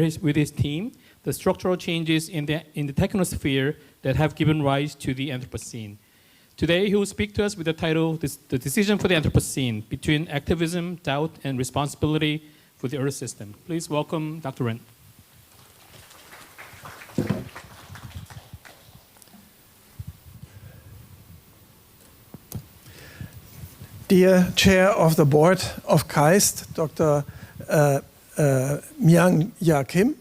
with his team the structural changes in the technosphere that have given rise to the Anthropocene. Today, he will speak to us with the title, The Decision for the Anthropocene, Between Activism, Doubt, and Responsibility for the Earth System. Please welcome Dr. Renn. Dear Chair of the Board of KAIST, Dr. Myung-Ja Kim,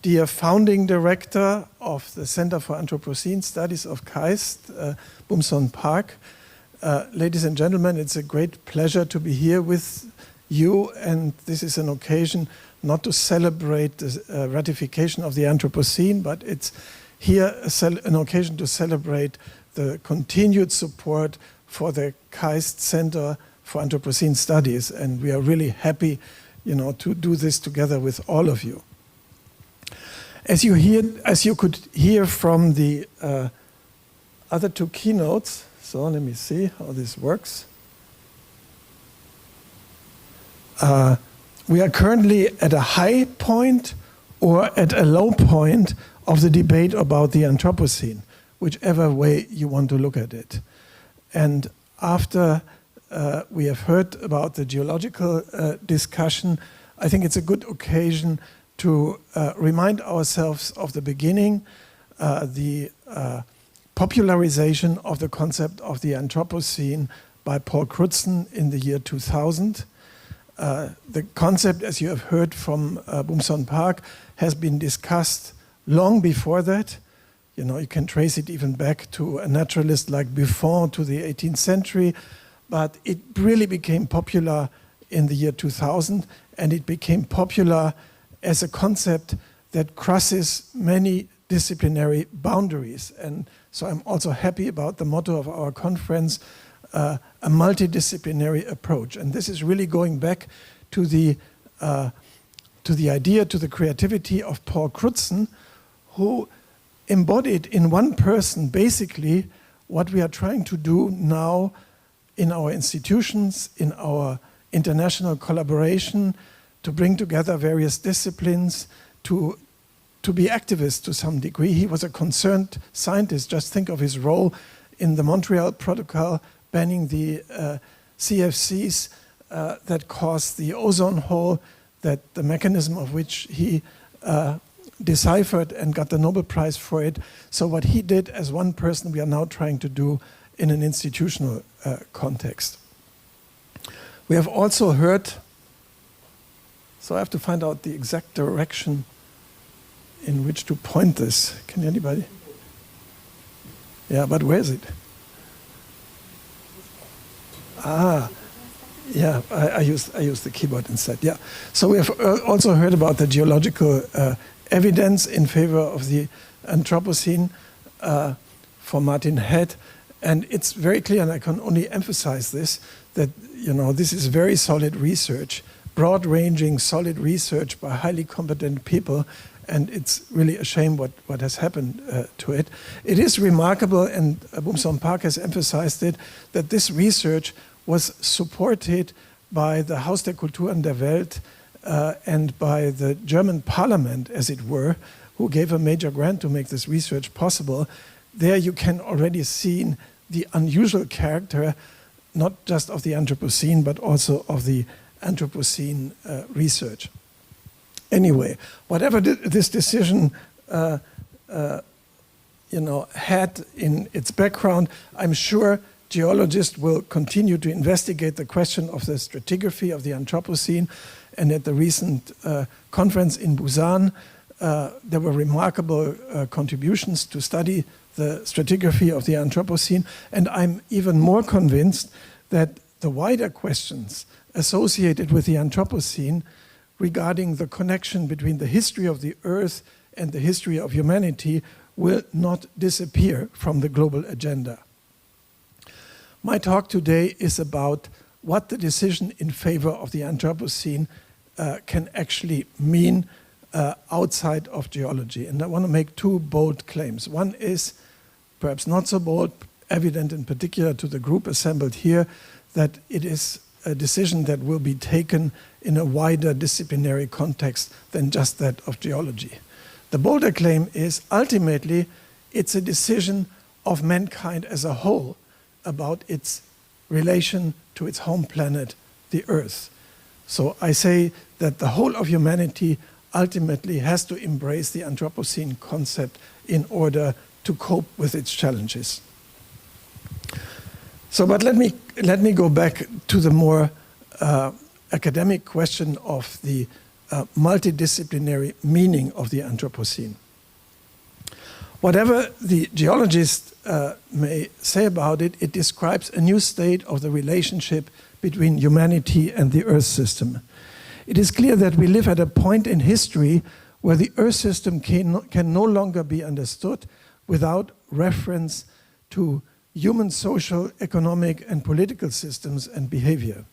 dear Founding Director of the Center for Anthropocene Studies of KAIST, Bumson Park, ladies and gentlemen, it's a great pleasure to be here with you, and this is an occasion not to celebrate the ratification of the Anthropocene, but it's here an occasion to celebrate the continued support for the KAIST Center for Anthropocene Studies, and we are really happy, to do this together with all of you. As you could hear from the other two keynotes, so let me see how this works. We are currently at a high point or at a low point of the debate about the Anthropocene, whichever way you want to look at it. And after we have heard about the geological discussion, I think it's a good occasion to remind ourselves of the beginning, the popularization of the concept of the Anthropocene by Paul Crutzen in the year 2000. The concept, as you have heard from Bumson Park, has been discussed long before that. You can trace it even back to a naturalist like Buffon to the 18th century, but it really became popular in the year 2000, and it became popular as a concept that crosses many disciplinary boundaries. And so I'm also happy about the motto of our conference, a multidisciplinary approach. And this is really going back to the idea, to the creativity of Paul Crutzen, who embodied in one person basically what we are trying to do now in our institutions, in our international collaboration, to bring together various disciplines, to be activists to some degree. He was a concerned scientist. Just think of his role in the Montreal Protocol, banning the CFCs that caused the ozone hole, that the mechanism of which he deciphered and got the Nobel Prize for it. So what he did as one person, we are now trying to do in an institutional context. We have also heard, so I have to find out the exact direction in which to point this. Can anybody? Yeah, but where is it? Yeah, I use the keyboard instead. Yeah. So we have also heard about the geological evidence in favor of the Anthropocene for Martin Head, and it's very clear, and I can only emphasize this, that this is very solid research, broad-ranging, solid research by highly competent people, and it's really a shame what has happened to it. It is remarkable, and Bumson Park has emphasized it, that this research was supported by the Haus der Kultur und der Welt and by the German parliament, as it were, who gave a major grant to make this research possible. There you can already see the unusual character, not just of the Anthropocene, but also of the Anthropocene research. Anyway, whatever this decision had in its background, I'm sure geologists will continue to investigate the question of the stratigraphy of the Anthropocene. And at the recent conference in Busan, there were remarkable contributions to study the stratigraphy of the Anthropocene. And I'm even more convinced that the wider questions associated with the Anthropocene regarding the connection between the history of the Earth and the history of humanity will not disappear from the global agenda. My talk today is about what the decision in favor of the Anthropocene can actually mean outside of geology. And I want to make two bold claims. One is perhaps not so bold, evident in particular to the group assembled here, that it is a decision that will be taken in a wider disciplinary context than just that of geology. The bolder claim is ultimately it's a decision of mankind as a whole about its relation to its home planet, the Earth. So I say that the whole of humanity ultimately has to embrace the Anthropocene concept in order to cope with its challenges. So, but let me go back to the more academic question of the multidisciplinary meaning of the Anthropocene. Whatever the geologists may say about it, it describes a new state of the relationship between humanity and the Earth system. It is clear that we live at a point in history where the Earth system can no longer be understood without reference to human social, economic, and political systems and behavior.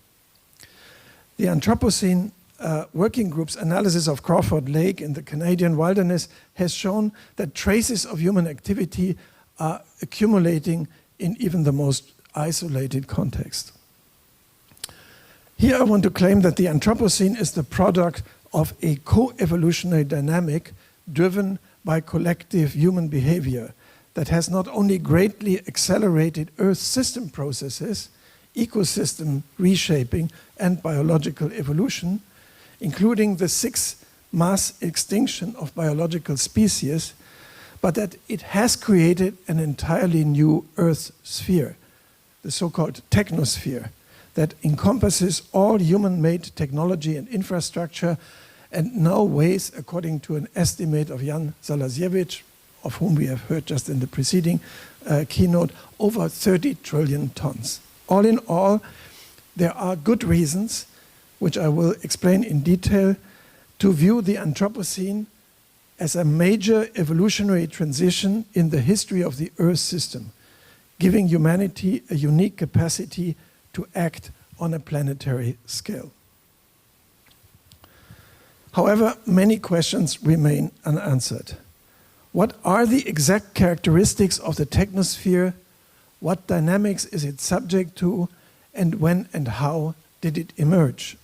The Anthropocene Working Group's analysis of Crawford Lake in the Canadian wilderness has shown that traces of human activity are accumulating in even the most isolated context. Here I want to claim that the Anthropocene is the product of a co-evolutionary dynamic driven by collective human behavior that has not only greatly accelerated Earth system processes, ecosystem reshaping, and biological evolution, including the 6 mass extinction of biological species, but that it has created an entirely new Earth sphere, the so-called technosphere, that encompasses all human-made technology and infrastructure and now weighs, according to an estimate of Jan Zalasiewicz, of whom we have heard just in the preceding keynote, over 30 trillion tons. All in all, there are good reasons, which I will explain in detail, to view the Anthropocene as a major evolutionary transition in the history of the Earth system, giving humanity a unique capacity to act on a planetary scale. However, many questions remain unanswered. What are the exact characteristics of the technosphere? What dynamics is it subject to? And when and how did it emerge?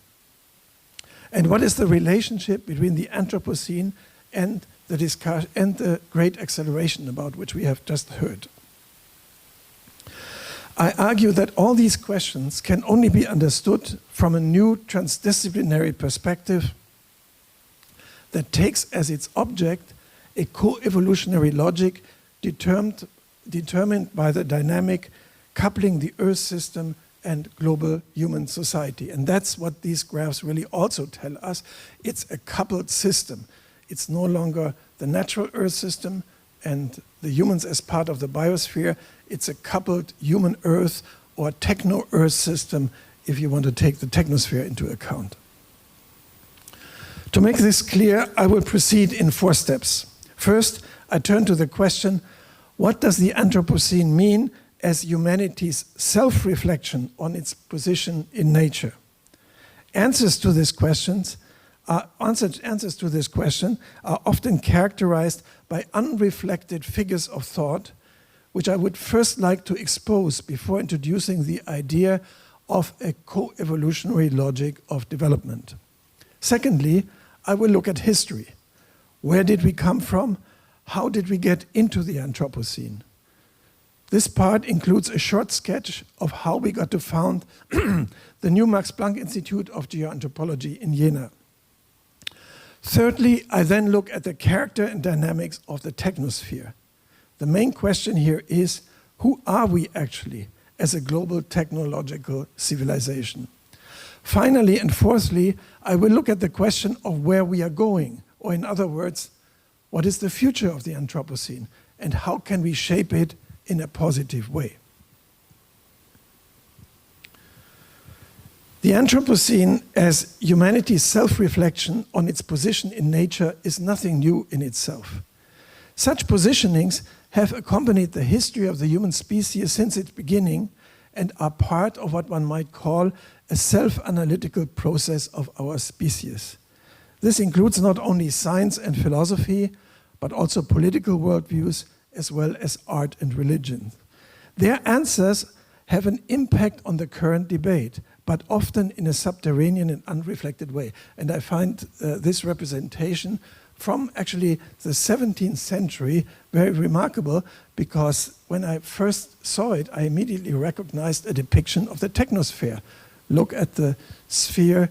And what is the relationship between the Anthropocene and the great acceleration about which we have just heard? I argue that all these questions can only be understood from a new transdisciplinary perspective that takes as its object a co-evolutionary logic determined by the dynamic coupling the Earth system and global human society. And that's what these graphs really also tell us. It's a coupled system. It's no longer the natural Earth system and the humans as part of the biosphere. It's a coupled human Earth or techno-Earth system, if you want to take the technosphere into account. To make this clear, I will proceed in 4 steps. First, I turn to the question, what does the Anthropocene mean as humanity's self-reflection on its position in nature? Answers to this question are often characterized by unreflected figures of thought, which I would first like to expose before introducing the idea of a co-evolutionary logic of development. Secondly, I will look at history. Where did we come from? How did we get into the Anthropocene? This part includes a short sketch of how we got to found the new Max Planck Institute of Geoanthropology in Jena. Thirdly, I then look at the character and dynamics of the technosphere. The main question here is, who are we actually as a global technological civilization? Finally, and fourthly, I will look at the question of where we are going, or in other words, what is the future of the Anthropocene, and how can we shape it in a positive way? The Anthropocene as humanity's self-reflection on its position in nature is nothing new in itself. Such positionings have accompanied the history of the human species since its beginning and are part of what one might call a self-analytical process of our species. This includes not only science and philosophy, but also political worldviews, as well as art and religion. Their answers have an impact on the current debate, but often in a subterranean and unreflected way. And I find this representation from actually the 17th century very remarkable, because when I first saw it, I immediately recognized a depiction of the technosphere. Look at the sphere,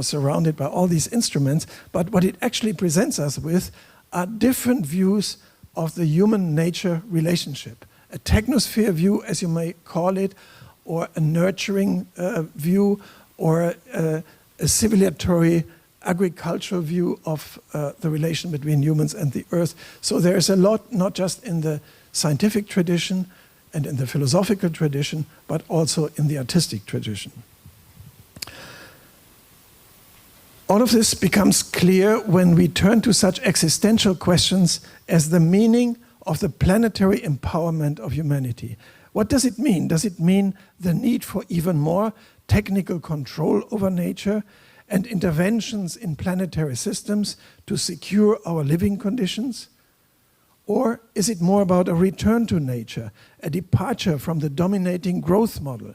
surrounded by all these instruments, but what it actually presents us with are different views of the human-nature relationship. A technosphere view, as you may call it, or a nurturing view, or a civilizatory agricultural view of the relation between humans and the earth. So there is a lot, not just in the scientific tradition and in the philosophical tradition, but also in the artistic tradition. All of this becomes clear when we turn to such existential questions as the meaning of the planetary empowerment of humanity. What does it mean? Does it mean the need for even more technical control over nature and interventions in planetary systems to secure our living conditions? Or is it more about a return to nature, a departure from the dominating growth model?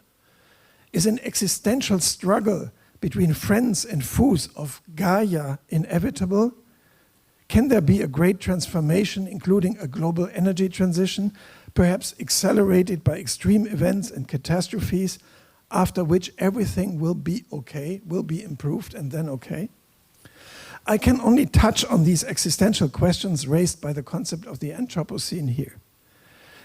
Is an existential struggle between friends and foes of Gaia inevitable? Can there be a great transformation, including a global energy transition, perhaps accelerated by extreme events and catastrophes, after which everything will be okay, will be improved and then okay? I can only touch on these existential questions raised by the concept of the Anthropocene here.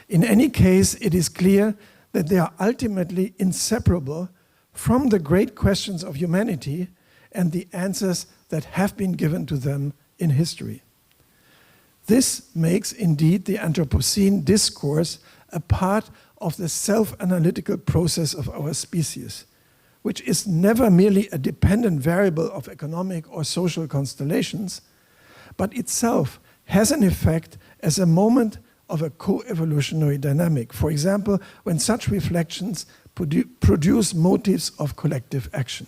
In any case, it is clear that they are ultimately inseparable from the great questions of humanity and the answers that have been given to them in history. This makes indeed the Anthropocene discourse a part of the self-analytical process of our species, which is never merely a dependent variable of economic or social constellations, but itself has an effect as a moment of a co-evolutionary dynamic. For example, when such reflections produce motives of collective action.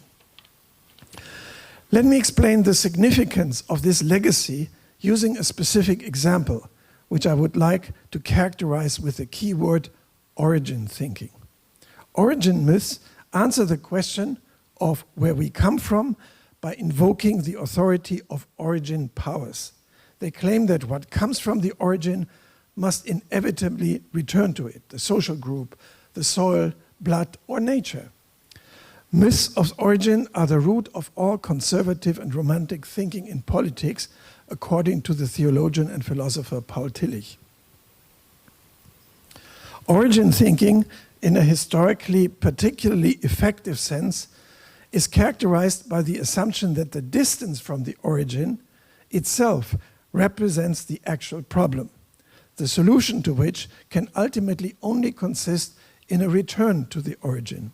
Let me explain the significance of this legacy using a specific example, which I would like to characterize with the keyword origin thinking. Origin myths answer the question of where we come from by invoking the authority of origin powers. They claim that what comes from the origin must inevitably return to it, the social group, the soil, blood, or nature. Myths of origin are the root of all conservative and romantic thinking in politics, according to the theologian and philosopher Paul Tillich. Origin thinking, in a historically particularly effective sense, is characterized by the assumption that the distance from the origin itself represents the actual problem, the solution to which can ultimately only consist in a return to the origin.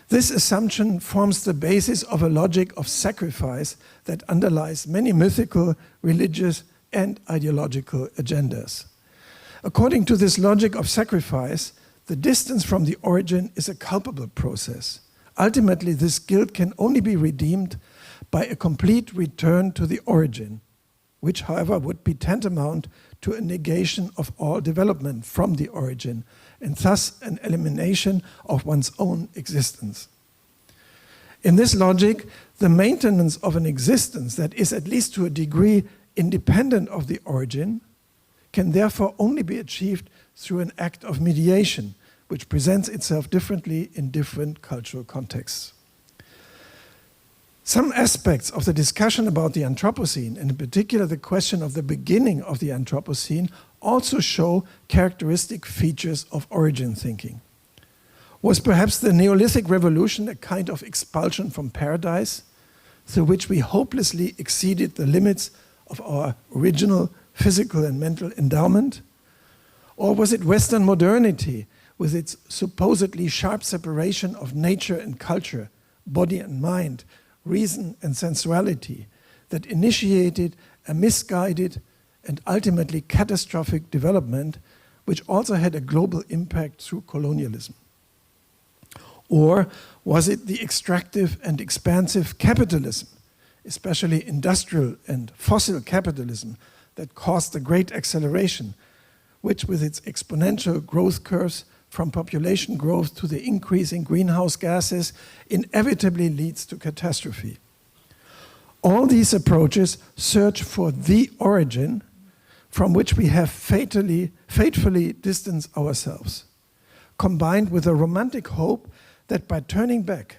This assumption forms the basis of a logic of sacrifice that underlies many mythical, religious, and ideological agendas. According to this logic of sacrifice, the distance from the origin is a culpable process. Ultimately, this guilt can only be redeemed by a complete return to the origin, which, however, would be tantamount to a negation of all development from the origin, and thus an elimination of one's own existence. In this logic, the maintenance of an existence that is at least to a degree independent of the origin can therefore only be achieved through an act of mediation, which presents itself differently in different cultural contexts. Some aspects of the discussion about the Anthropocene, and in particular the question of the beginning of the Anthropocene, also show characteristic features of origin thinking. Was perhaps the Neolithic revolution a kind of expulsion from paradise, through which we hopelessly exceeded the limits of our original physical and mental endowment? Or was it Western modernity, with its supposedly sharp separation of nature and culture, body and mind, reason and sensuality, that initiated a misguided and ultimately catastrophic development, which also had a global impact through colonialism? Or was it the extractive and expansive capitalism, especially industrial and fossil capitalism, that caused the great acceleration, which with its exponential growth curves from population growth to the increase in greenhouse gases inevitably leads to catastrophe. All these approaches search for the origin from which we have fatefully distanced ourselves, combined with a romantic hope that by turning back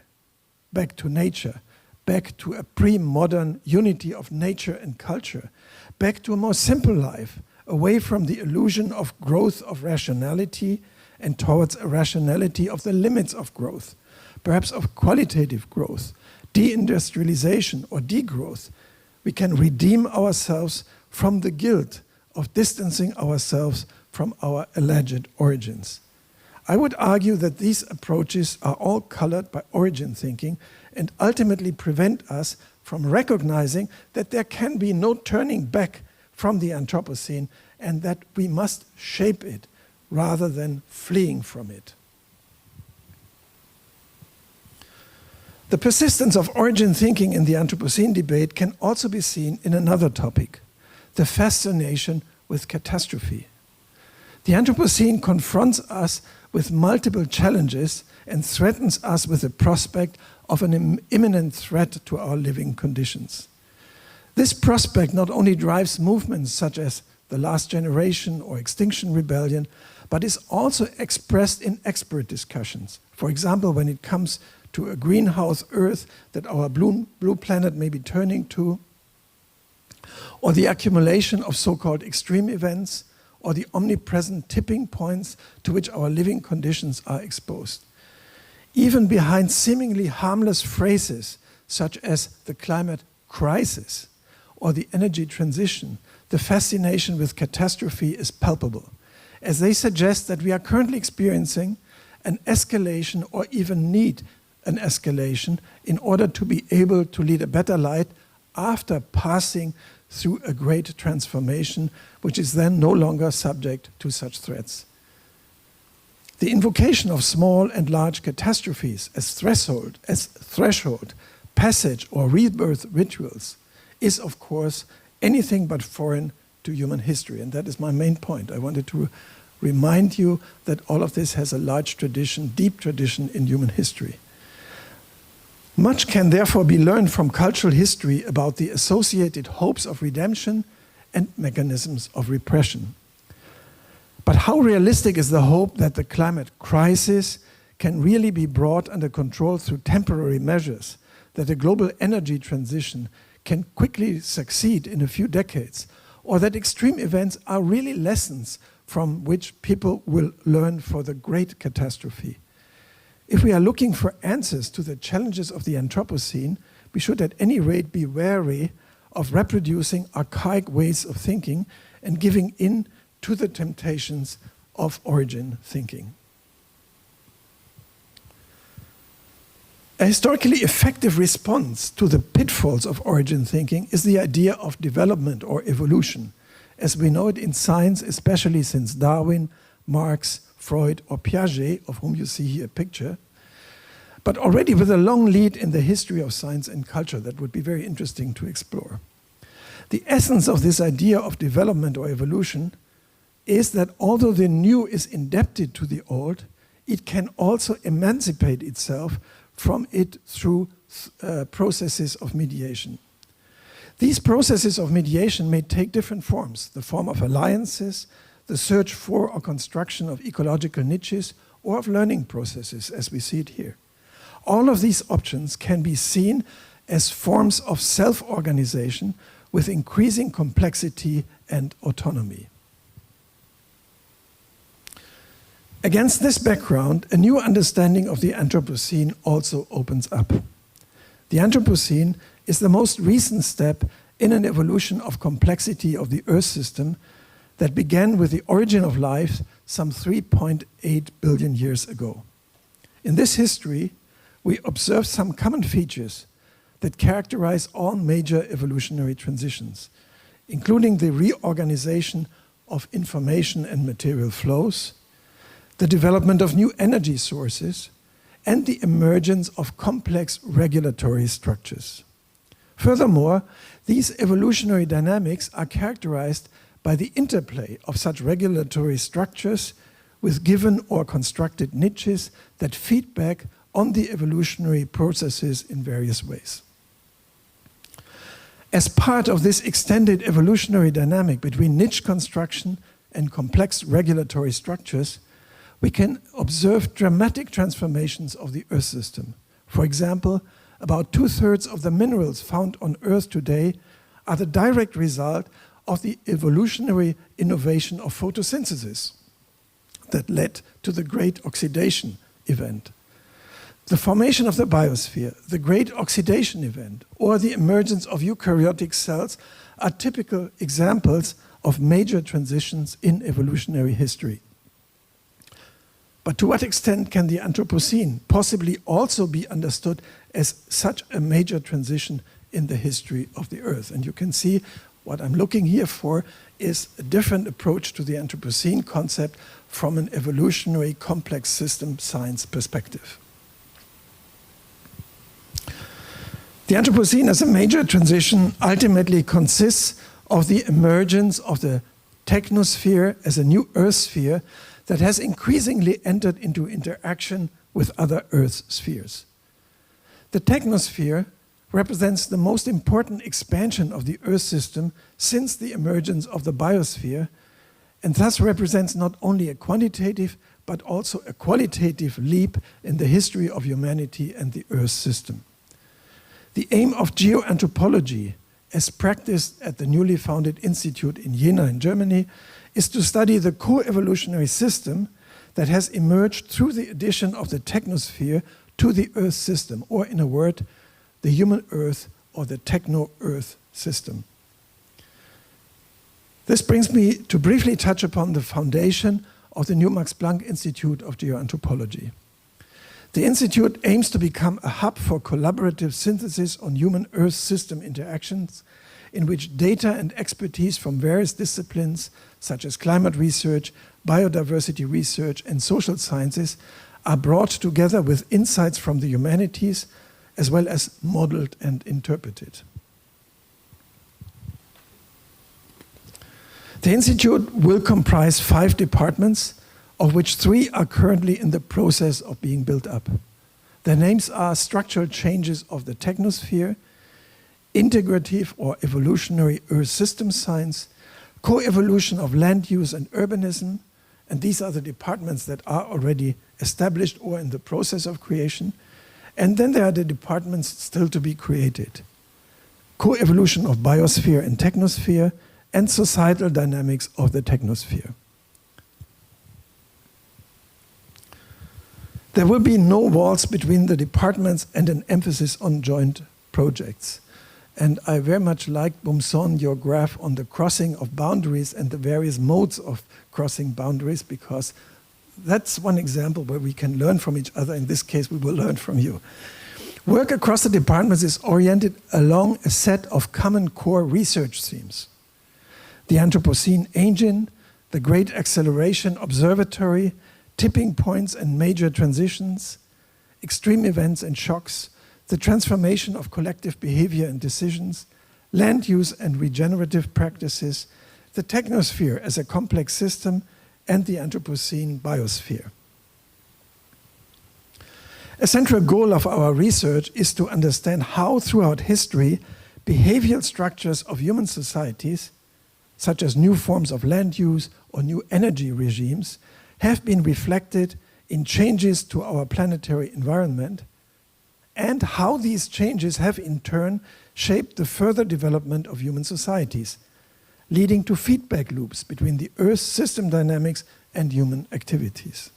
to nature, back to a pre-modern unity of nature and culture, back to a more simple life, away from the illusion of growth of rationality and towards a rationality of the limits of growth, perhaps of qualitative growth, deindustrialization or degrowth, we can redeem ourselves from the guilt of distancing ourselves from our alleged origins. I would argue that these approaches are all colored by origin thinking and ultimately prevent us from recognizing that there can be no turning back from the Anthropocene and that we must shape it rather than fleeing from it. The persistence of origin thinking in the Anthropocene debate can also be seen in another topic, the fascination with catastrophe. The Anthropocene confronts us with multiple challenges and threatens us with the prospect of an imminent threat to our living conditions. This prospect not only drives movements such as the Last Generation or Extinction Rebellion, but is also expressed in expert discussions. For example, when it comes to a greenhouse Earth that our blue planet may be turning to, or the accumulation of so-called extreme events, or the omnipresent tipping points to which our living conditions are exposed. Even behind seemingly harmless phrases such as the climate crisis or the energy transition, the fascination with catastrophe is palpable, as they suggest that we are currently experiencing an escalation or even need an escalation in order to be able to lead a better life after passing through a great transformation, which is then no longer subject to such threats. The invocation of small and large catastrophes as threshold, passage, or rebirth rituals is, of course, anything but foreign to human history, and that is my main point. I wanted to remind you that all of this has a large tradition, deep tradition in human history. Much can therefore be learned from cultural history about the associated hopes of redemption and mechanisms of repression. But how realistic is the hope that the climate crisis can really be brought under control through temporary measures, that a global energy transition can quickly succeed in a few decades, or that extreme events are really lessons from which people will learn for the great catastrophe? If we are looking for answers to the challenges of the Anthropocene, we should at any rate be wary of reproducing archaic ways of thinking and giving in to the temptations of origin thinking. A historically effective response to the pitfalls of origin thinking is the idea of development or evolution, as we know it in science, especially since Darwin, Marx, Freud, or Piaget, of whom you see here a picture, but already with a long lead in the history of science and culture that would be very interesting to explore. The essence of this idea of development or evolution is that although the new is indebted to the old, it can also emancipate itself from it through processes of mediation. These processes of mediation may take different forms, the form of alliances, the search for or construction of ecological niches, or of learning processes, as we see it here. All of these options can be seen as forms of self-organization with increasing complexity and autonomy. Against this background, a new understanding of the Anthropocene also opens up. The Anthropocene is the most recent step in an evolution of complexity of the Earth system that began with the origin of life some 3.8 billion years ago. In this history, we observe some common features that characterize all major evolutionary transitions, including the reorganization of information and material flows, the development of new energy sources, and the emergence of complex regulatory structures. Furthermore, these evolutionary dynamics are characterized by the interplay of such regulatory structures with given or constructed niches that feed back on the evolutionary processes in various ways. As part of this extended evolutionary dynamic between niche construction and complex regulatory structures, we can observe dramatic transformations of the Earth system. For example, about 2/3 of the minerals found on Earth today are the direct result of the evolutionary innovation of photosynthesis that led to the Great Oxidation event. The formation of the biosphere, the Great Oxidation event, or the emergence of eukaryotic cells are typical examples of major transitions in evolutionary history. But to what extent can the Anthropocene possibly also be understood as such a major transition in the history of the Earth? And you can see what I'm looking here for is a different approach to the Anthropocene concept from an evolutionary complex system science perspective. The Anthropocene as a major transition ultimately consists of the emergence of the technosphere as a new Earth sphere that has increasingly entered into interaction with other Earth spheres. The technosphere represents the most important expansion of the Earth system since the emergence of the biosphere, and thus represents not only a quantitative but also a qualitative leap in the history of humanity and the Earth system. The aim of geoanthropology, as practiced at the newly founded institute in Jena in Germany, is to study the co-evolutionary system that has emerged through the addition of the technosphere to the Earth system, or in a word, the human Earth or the techno-Earth system. This brings me to briefly touch upon the foundation of the new Max Planck Institute of Geoanthropology. The institute aims to become a hub for collaborative synthesis on human-Earth system interactions, in which data and expertise from various disciplines, such as climate research, biodiversity research, and social sciences, are brought together with insights from the humanities, as well as modeled and interpreted. The institute will comprise 5 departments, of which 3 are currently in the process of being built up. Their names are Structural Changes of the Technosphere, Integrative or Evolutionary Earth System Science, Co-Evolution of Land Use and Urbanism, and these are the departments that are already established or in the process of creation. And then there are the departments still to be created. Co-Evolution of Biosphere and Technosphere, and Societal Dynamics of the Technosphere. There will be no walls between the departments and an emphasis on joint projects. And I very much like, Bumson, your graph on the crossing of boundaries and the various modes of crossing boundaries, because that's one example where we can learn from each other. In this case, we will learn from you. Work across the departments is oriented along a set of common core research themes. The Anthropocene engine, the Great Acceleration Observatory, tipping points and major transitions, extreme events and shocks, the transformation of collective behavior and decisions, land use and regenerative practices, the technosphere as a complex system, and the Anthropocene biosphere. A central goal of our research is to understand how, throughout history, behavioral structures of human societies, such as new forms of land use or new energy regimes, have been reflected in changes to our planetary environment, and how these changes have in turn shaped the further development of human societies, leading to feedback loops between the Earth system dynamics and human activities.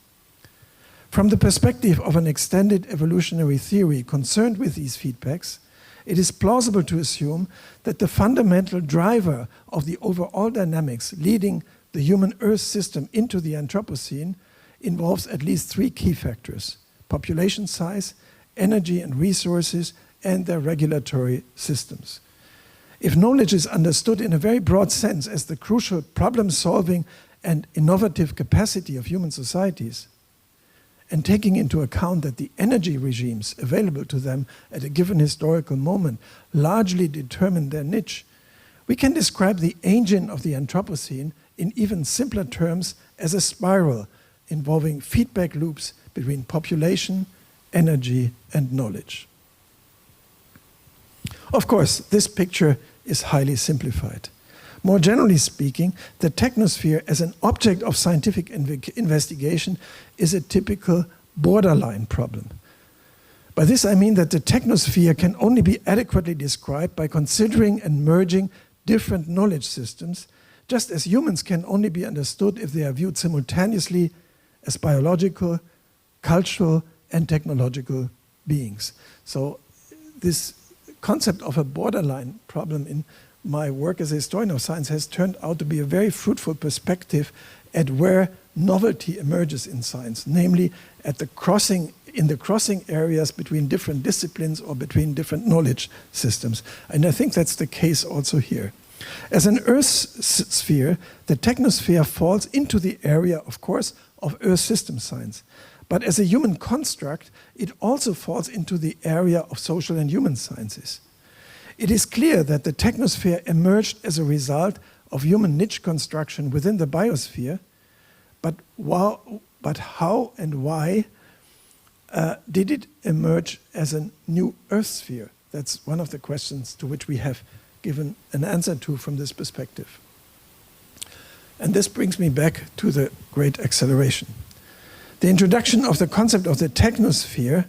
From the perspective of an extended evolutionary theory concerned with these feedbacks, it is plausible to assume that the fundamental driver of the overall dynamics leading the human Earth system into the Anthropocene involves at least 3 key factors: population size, energy and resources, and their regulatory systems. If knowledge is understood in a very broad sense as the crucial problem-solving and innovative capacity of human societies, and taking into account that the energy regimes available to them at a given historical moment largely determine their niche, we can describe the engine of the Anthropocene in even simpler terms as a spiral involving feedback loops between population, energy, and knowledge. Of course, this picture is highly simplified. More generally speaking, the technosphere as an object of scientific investigation is a typical borderline problem. By this I mean that the technosphere can only be adequately described by considering and merging different knowledge systems, just as humans can only be understood if they are viewed simultaneously as biological, cultural, and technological beings. So this concept of a borderline problem in my work as a historian of science has turned out to be a very fruitful perspective at where novelty emerges in science, namely at the crossing areas between different disciplines or between different knowledge systems. And I think that's the case also here. As an Earth sphere, the technosphere falls into the area, of course, of Earth system science. But as a human construct, it also falls into the area of social and human sciences. It is clear that the technosphere emerged as a result of human niche construction within the biosphere, but how and why did it emerge as a new Earth sphere? That's one of the questions to which we have given an answer to from this perspective. And this brings me back to the Great Acceleration. The introduction of the concept of the technosphere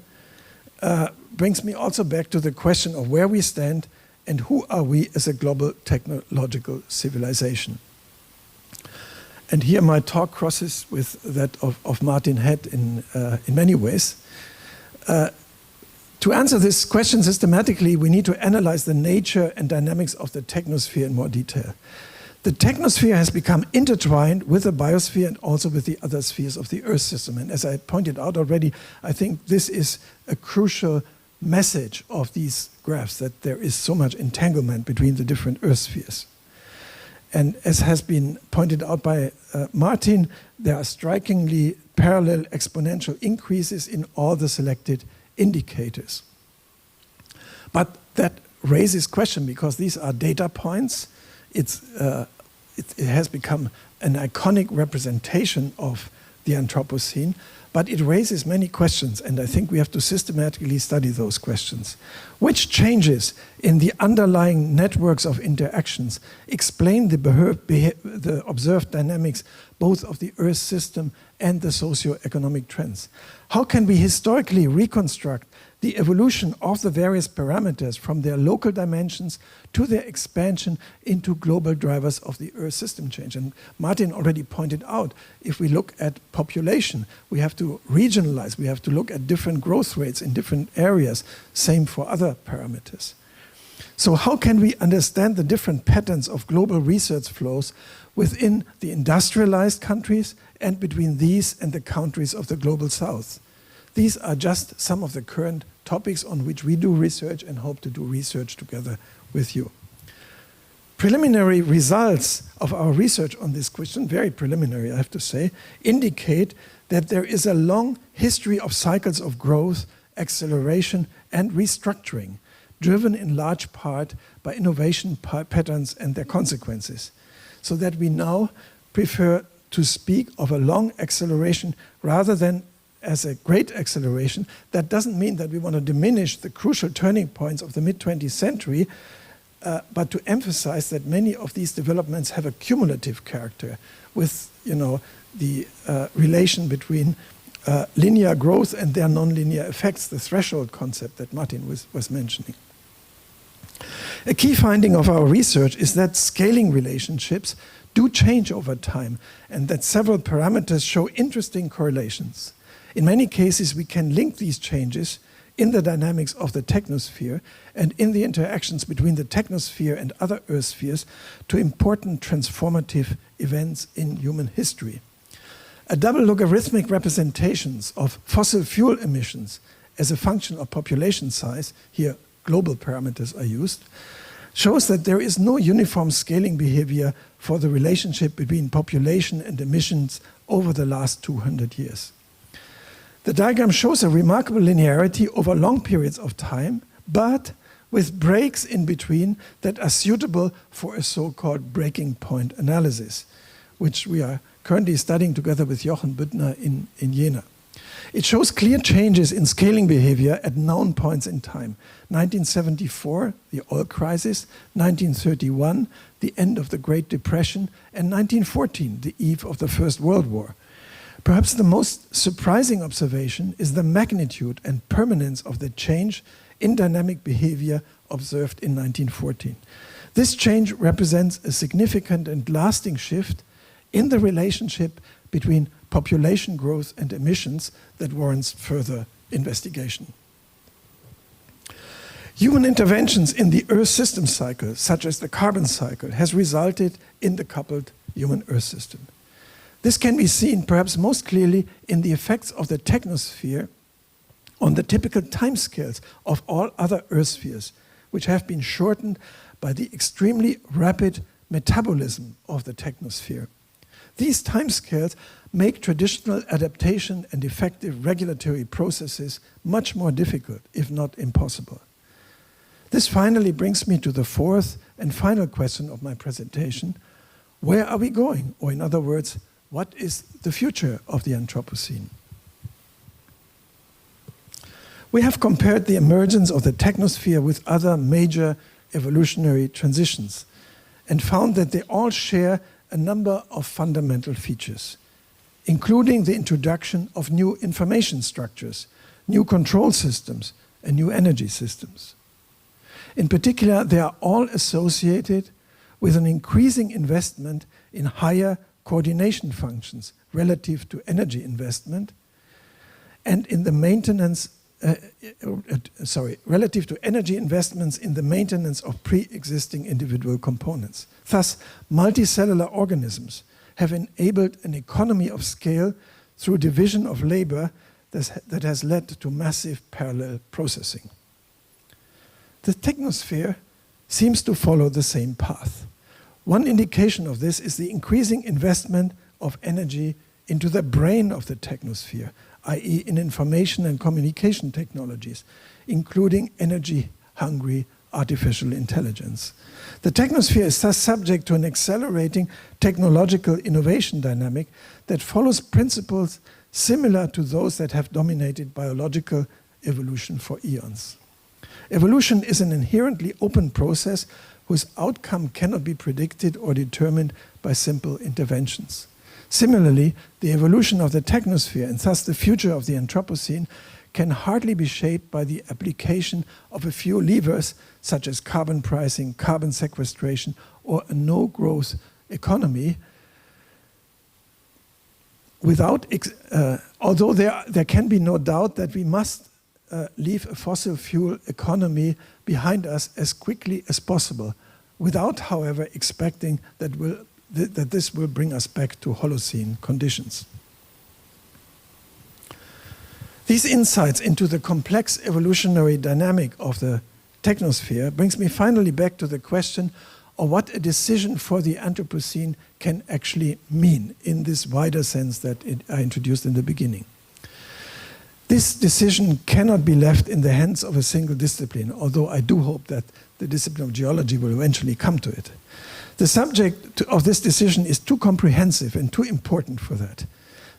brings me also back to the question of where we stand and who are we as a global technological civilization. And here my talk crosses with that of Martin Head in many ways. To answer this question systematically, we need to analyze the nature and dynamics of the technosphere in more detail. The technosphere has become intertwined with the biosphere and also with the other spheres of the Earth system. And as I pointed out already, I think this is a crucial message of these graphs, that there is so much entanglement between the different Earth spheres. And as has been pointed out by Martin, there are strikingly parallel exponential increases in all the selected indicators. But that raises question because these are data points. It has become an iconic representation of the Anthropocene, but it raises many questions, and I think we have to systematically study those questions. Which changes in the underlying networks of interactions explain the observed dynamics both of the Earth system and the socio-economic trends? How can we historically reconstruct the evolution of the various parameters from their local dimensions to their expansion into global drivers of the Earth system change? And Martin already pointed out, if we look at population, we have to regionalize, we have to look at different growth rates in different areas, same for other parameters. So how can we understand the different patterns of global research flows within the industrialized countries and between these and the countries of the global south? These are just some of the current topics on which we do research and hope to do research together with you. Preliminary results of our research on this question, very preliminary I have to say, indicate that there is a long history of cycles of growth, acceleration and restructuring, driven in large part by innovation patterns and their consequences, so that we now prefer to speak of a long acceleration rather than as a great acceleration. That doesn't mean that we want to diminish the crucial turning points of the mid-20th century, but to emphasize that many of these developments have a cumulative character with, the relation between linear growth and their nonlinear effects, the threshold concept that Martin was mentioning. A key finding of our research is that scaling relationships do change over time and that several parameters show interesting correlations. In many cases, we can link these changes in the dynamics of the technosphere and in the interactions between the technosphere and other Earth spheres to important transformative events in human history. A double logarithmic representations of fossil fuel emissions as a function of population size, here global parameters are used, shows that there is no uniform scaling behavior for the relationship between population and emissions over the last 200 years. The diagram shows a remarkable linearity over long periods of time, but with breaks in between that are suitable for a so-called breaking point analysis, which we are currently studying together with Jochen Büttner in Jena. It shows clear changes in scaling behavior at known points in time. 1974, the oil crisis, 1931, the end of the Great Depression, and 1914, the eve of the First World War. Perhaps the most surprising observation is the magnitude and permanence of the change in dynamic behavior observed in 1914. This change represents a significant and lasting shift in the relationship between population growth and emissions that warrants further investigation. Human interventions in the Earth system cycle, such as the carbon cycle, has resulted in the coupled human Earth system. This can be seen perhaps most clearly in the effects of the technosphere on the typical timescales of all other Earth spheres, which have been shortened by the extremely rapid metabolism of the technosphere. These timescales make traditional adaptation and effective regulatory processes much more difficult, if not impossible. This finally brings me to the fourth and final question of my presentation. Where are we going? Or in other words, what is the future of the Anthropocene? We have compared the emergence of the technosphere with other major evolutionary transitions and found that they all share a number of fundamental features, including the introduction of new information structures, new control systems, and new energy systems. In particular, they are all associated with an increasing investment in higher coordination functions relative to energy investment and in the maintenance relative to energy investments in the maintenance of pre-existing individual components. Thus, multicellular organisms have enabled an economy of scale through division of labor that has led to massive parallel processing. The technosphere seems to follow the same path. One indication of this is the increasing investment of energy into the brain of the technosphere, i.e. in information and communication technologies, including energy-hungry artificial intelligence. The technosphere is thus subject to an accelerating technological innovation dynamic that follows principles similar to those that have dominated biological evolution for eons. Evolution is an inherently open process whose outcome cannot be predicted or determined by simple interventions. Similarly, the evolution of the technosphere and thus the future of the Anthropocene can hardly be shaped by the application of a few levers such as carbon pricing, carbon sequestration, or a no-growth economy. Although there can be no doubt that we must leave a fossil fuel economy behind us as quickly as possible, without, however, expecting that this will bring us back to Holocene conditions. These insights into the complex evolutionary dynamic of the technosphere brings me finally back to the question of what a decision for the Anthropocene can actually mean in this wider sense that I introduced in the beginning. This decision cannot be left in the hands of a single discipline, although I do hope that the discipline of geology will eventually come to it. The subject of this decision is too comprehensive and too important for that.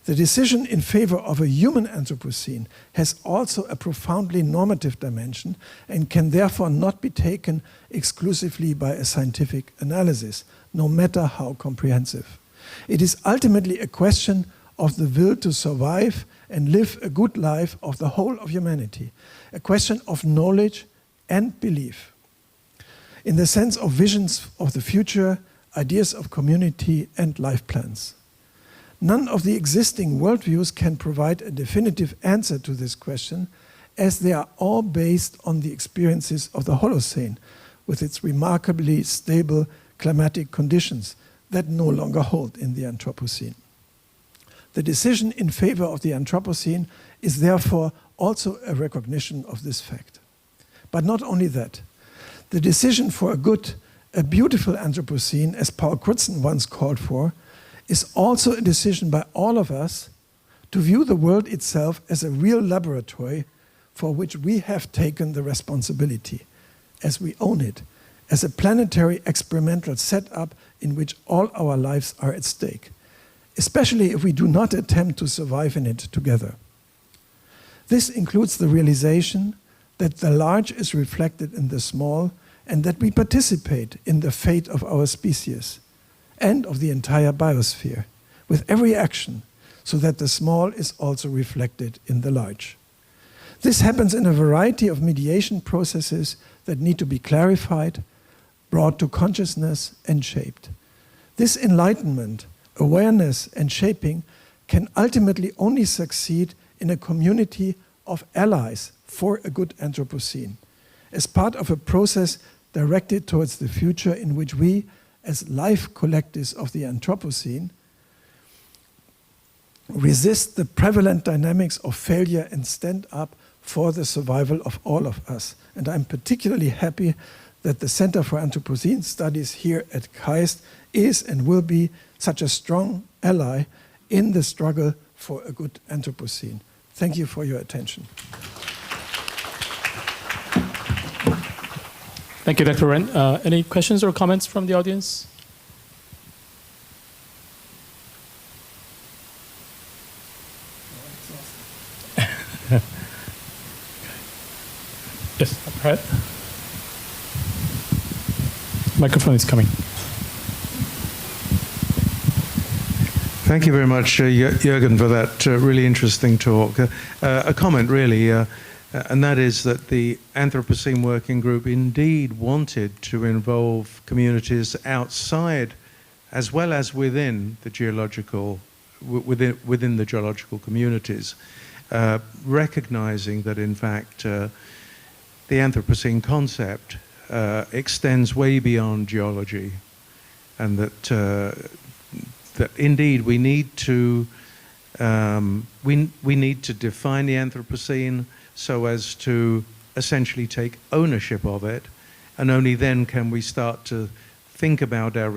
The decision in favor of a human Anthropocene has also a profoundly normative dimension and can therefore not be taken exclusively by a scientific analysis, no matter how comprehensive. It is ultimately a question of the will to survive and live a good life of the whole of humanity, a question of knowledge and belief, in the sense of visions of the future, ideas of community, and life plans. None of the existing worldviews can provide a definitive answer to this question, as they are all based on the experiences of the Holocene, with its remarkably stable climatic conditions that no longer hold in the Anthropocene. The decision in favor of the Anthropocene is therefore also a recognition of this fact. But not only that, the decision for a beautiful Anthropocene, as Paul Crutzen once called for, is also a decision by all of us to view the world itself as a real laboratory for which we have taken the responsibility, as we own it, as a planetary experimental setup in which all our lives are at stake, especially if we do not attempt to survive in it together. This includes the realization that the large is reflected in the small and that we participate in the fate of our species and of the entire biosphere with every action, so that the small is also reflected in the large. This happens in a variety of mediation processes that need to be clarified, brought to consciousness, and shaped. This enlightenment, awareness, and shaping can ultimately only succeed in a community of allies for a good Anthropocene, as part of a process directed towards the future in which we, as life collectives of the Anthropocene, resist the prevalent dynamics of failure and stand up for the survival of all of us. And I'm particularly happy that the Center for Anthropocene Studies here at KAIST is and will be such a strong ally in the struggle for a good Anthropocene. Thank you for your attention. Thank you, Dr. Renn. Any questions or comments from the audience? Yes, right. Microphone is coming. Thank you very much, Jürgen, for that really interesting talk. A comment, really, and that is that the Anthropocene Working Group indeed wanted to involve communities outside as well as within the geological, within the geological communities, recognizing that, in fact, the Anthropocene concept extends way beyond geology, and that that indeed we need to we need to define the Anthropocene so as to essentially take ownership of it, and only then can we start to think about our